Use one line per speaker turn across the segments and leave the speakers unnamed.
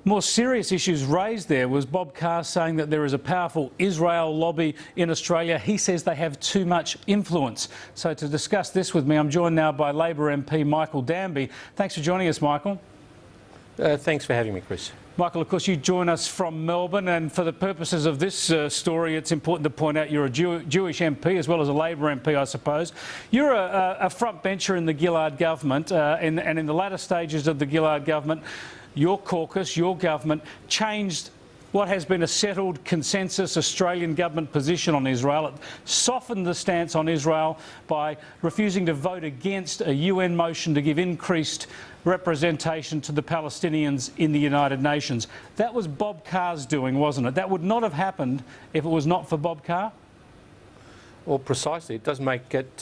more serious issues raised there was Bob Carr saying that there is a powerful Israel lobby in Australia. He says they have too much influence. So to discuss this with me, I'm joined now by Labor MP Michael Danby. Thanks for joining us, Michael.
Thanks for having me, Chris.
Michael, of course, you join us from Melbourne, and for the purposes of this story, it's important to point out you're a Jewish MP as well as a Labor MP, I suppose. You're a frontbencher in the Gillard government, and in the latter stages of the Gillard government, your caucus, your government, changed what has been a settled consensus Australian government position on Israel. It softened the stance on Israel by refusing to vote against a UN motion to give increased representation to the Palestinians in the United Nations. That was Bob Carr's doing, wasn't it? That would not have happened if it was not for Bob Carr?
Well, precisely. It does make it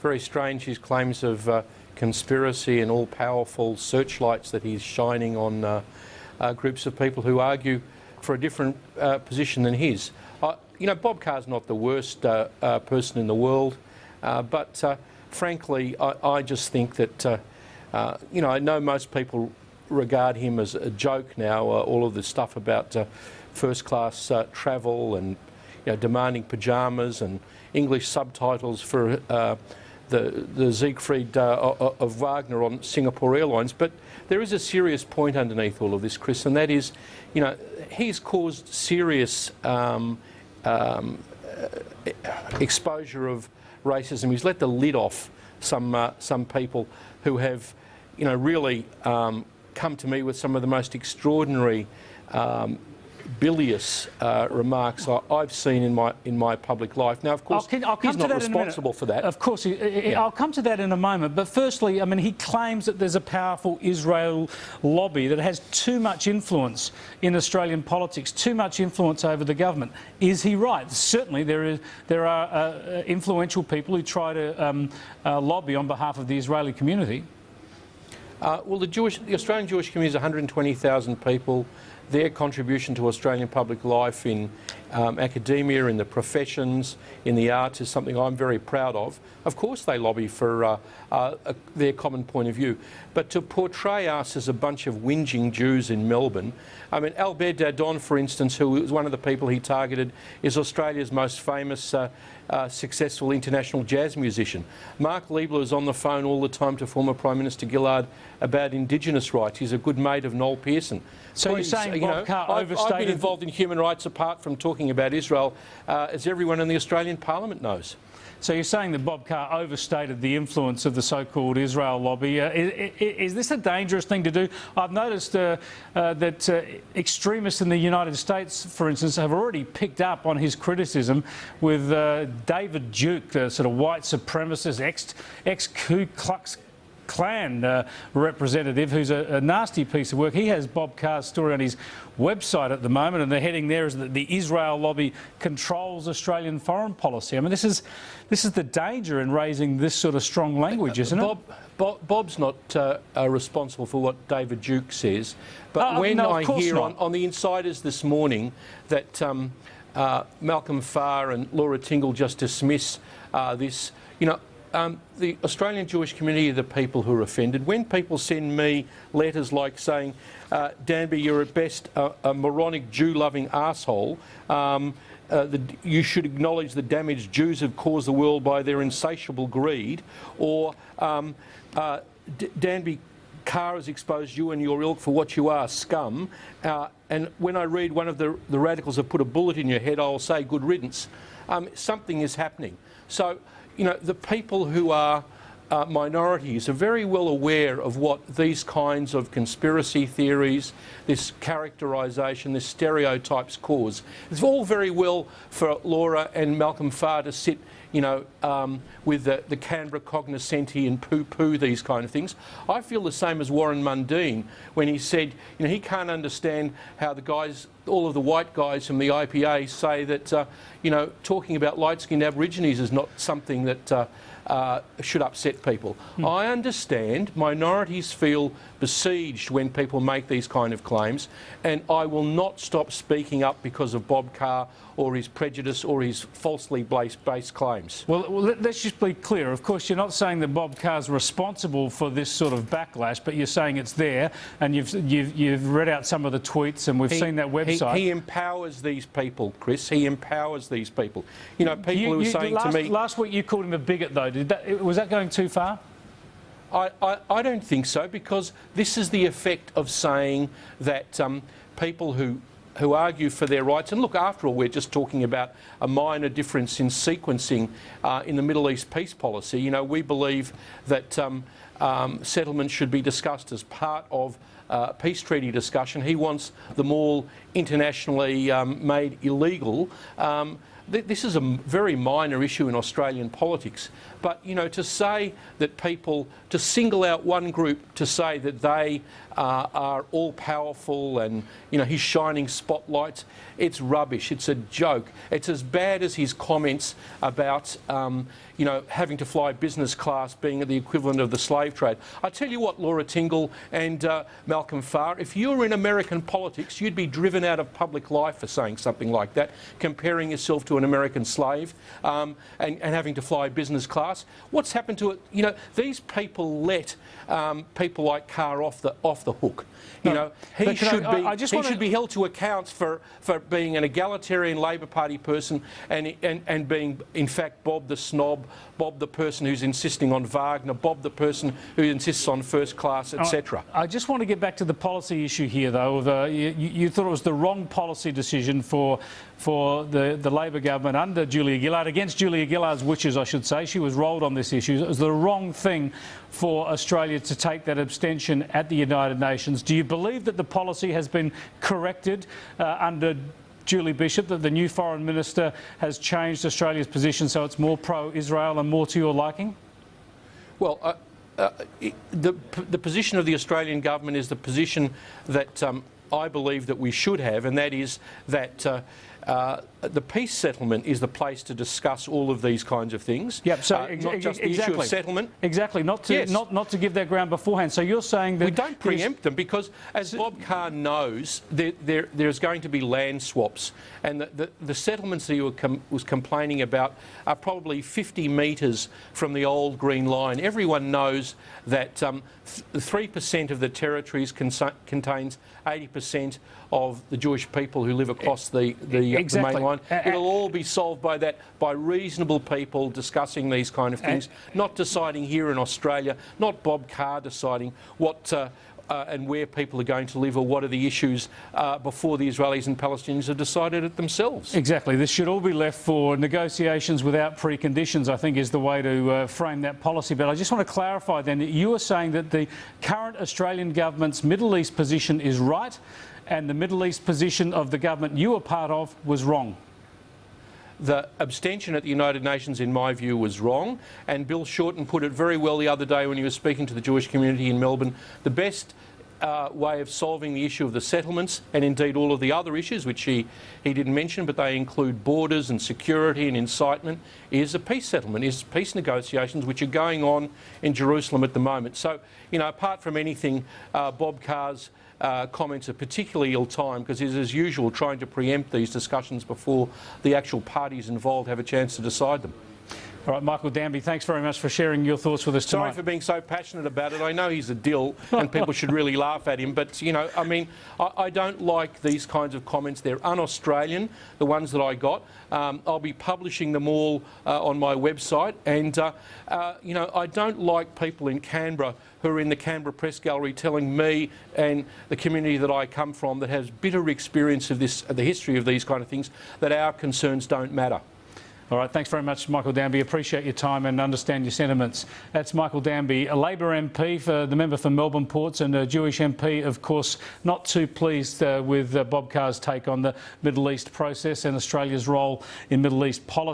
very strange, his claims of conspiracy and all-powerful searchlights that he's shining on groups of people who argue for a different position than his. You know, Bob Carr's not the worst person in the world, but frankly, I just think that, you know, I know most people regard him as a joke now, all of the stuff about first-class travel and, you know, demanding pyjamas and English subtitles for the Siegfried of Wagner on Singapore Airlines. But there is a serious point underneath all of this, Chris, and that is, you know, he's caused serious exposure of racism. He's let the lid off some people who have, you know, really come to me with some of the most extraordinary bilious remarks I've seen in my public life. Now, of course, he's not responsible for that.
Of course, I'll come to that in a moment. But firstly, I mean, he claims that there's a powerful Israel lobby that has too much influence in Australian politics, too much influence over the government. Is he right? Certainly, there are influential people who try to lobby on behalf of the Israeli community.
Well, the Australian Jewish community is 120,000 people. Their contribution to Australian public life in academia, in the professions, in the arts is something I'm very proud of. Of course they lobby for their common point of view. But to portray us as a bunch of whinging Jews in Melbourne, I mean, Albert Dadon, for instance, who was one of the people he targeted, is Australia's most famous successful international jazz musician. Mark Liebler is on the phone all the time to former Prime Minister Gillard about Indigenous rights. He's a good mate of Noel Pearson.
So please, you're saying Bob Carr overstated...
I've been involved in human rights apart from talking about Israel, as everyone in the Australian Parliament knows.
So you're saying that Bob Carr overstated the influence of the so-called Israel lobby. Is this a dangerous thing to do? I've noticed that extremists in the United States, for instance, have already picked up on his criticism with David Duke, the sort of white supremacist, ex-Ku Klux Klan representative, who's a nasty piece of work. He has Bob Carr's story on his website at the moment, and the heading there is that the Israel lobby controls Australian foreign policy. I mean, this is the danger in raising this sort of strong language, isn't it?
Bob's not responsible for what David Duke says, but when I hear on the Insiders this morning that Malcolm Farr and Laura Tingle just dismiss this, you know, the Australian Jewish community are the people who are offended. When people send me letters like saying, Danby, you're at best a moronic Jew-loving arsehole, you should acknowledge the damage Jews have caused the world by their insatiable greed, or Danby, Carr has exposed you and your ilk for what you are, scum, and when I read one of the radicals have put a bullet in your head, I'll say good riddance. Something is happening. So, you know, the people who are minorities are very well aware of what these kinds of conspiracy theories, this characterisation, this stereotypes cause. It's all very well for Laura and Malcolm Farr to sit, you know, with the Canberra cognoscenti and poo-poo these kind of things. I feel the same as Warren Mundine when he said, you know, he can't understand how the guys, all of the white guys from the IPA say that, you know, talking about light-skinned Aborigines is not something that should upset people. I understand minorities feel besieged when people make these kind of claims, and I will not stop speaking up because of Bob Carr or his prejudice or his falsely based claims.
Well, let's just be clear. Of course, you're not saying that Bob Carr's responsible for this sort of backlash, but you're saying it's there, and you've read out some of the tweets, and we've seen that website.
He empowers these people, Chris. He empowers these people. You know, people who are saying to me...
Last week you called him a bigot, though. Was that going too far?
I don't think so, because this is the effect of saying that people who argue for their rights, and look, after all, we're just talking about a minor difference in sequencing in the Middle East peace policy. You know, we believe that settlements should be discussed as part of peace treaty discussion. He wants them all internationally made illegal. This is a very minor issue in Australian politics. But, you know, to say that people, to single out one group to say that they are all powerful and, you know, he's shining spotlights, it's rubbish. It's a joke. It's as bad as his comments about, you know, having to fly business class being the equivalent of the slave trade. I tell you what, Laura Tingle and Malcolm Farr, if you were in American politics, you'd be driven out of public life for saying something like that, comparing yourself to an American slave and having to fly business class. What's happened to it? You know, these people let people like Carr off the hook. You know, he should be held to account for being an egalitarian Labor Party person and being, in fact, Bob the snob, Bob the person who's insisting on Wagner, Bob the person who insists on first class, etc.
I just want to get back to the policy issue here, though. You thought it was the wrong policy decision for the Labor government under Julia Gillard, against Julia Gillard's wishes, I should say. She was rolled on this issue. It was the wrong thing for Australia to take that abstention at the United Nations. Do you believe that the policy has been corrected under Julie Bishop, that the new Foreign Minister has changed Australia's position so it's more pro-Israel and more to your liking?
Well, the position of the Australian government is the position that I believe that we should have, and that is that the peace settlement is the place to discuss all of these kinds of things.
Yep. So
not just the issue of settlement.
Exactly. Not to give that ground beforehand. So you're saying that
we don't preempt them, because, as Bob Carr knows, there's going to be land swaps, and the settlements that he was complaining about are probably 50 metres from the old Green Line. Everyone knows that 3% of the territories contains 80% of the Jewish people who live across the main line. It'll all be solved by reasonable people discussing these kind of things, not deciding here in Australia, not Bob Carr deciding what and where people are going to live or what are the issues before the Israelis and Palestinians have decided it themselves.
Exactly. This should all be left for negotiations without preconditions, I think, is the way to frame that policy. But I just want to clarify then that you are saying that the current Australian government's Middle East position is right and the Middle East position of the government you were part of was wrong.
The abstention at the United Nations, in my view, was wrong, and Bill Shorten put it very well the other day when he was speaking to the Jewish community in Melbourne. The best way of solving the issue of the settlements, and indeed all of the other issues which he didn't mention, but they include borders and security and incitement, is a peace settlement, is peace negotiations which are going on in Jerusalem at the moment. So, you know, apart from anything, Bob Carr's comments are particularly ill-timed, because he's, as usual, trying to preempt these discussions before the actual parties involved have a chance to decide them.
All right, Michael Danby, thanks very much for sharing your thoughts with us tonight.
Sorry for being so passionate about it. I know he's a dill and people should really laugh at him, but, you know, I mean, I don't like these kinds of comments. They're un-Australian, the ones that I got. I'll be publishing them all on my website, and, you know, I don't like people in Canberra who are in the Canberra Press Gallery telling me and the community that I come from that has bitter experience of this, the history of these kind of things, that our concerns don't matter.
All right, thanks very much, Michael Danby. Appreciate your time and understand your sentiments. That's Michael Danby, a Labor MP, the member for Melbourne Ports, and a Jewish MP, of course, not too pleased with Bob Carr's take on the Middle East process and Australia's role in Middle East politics.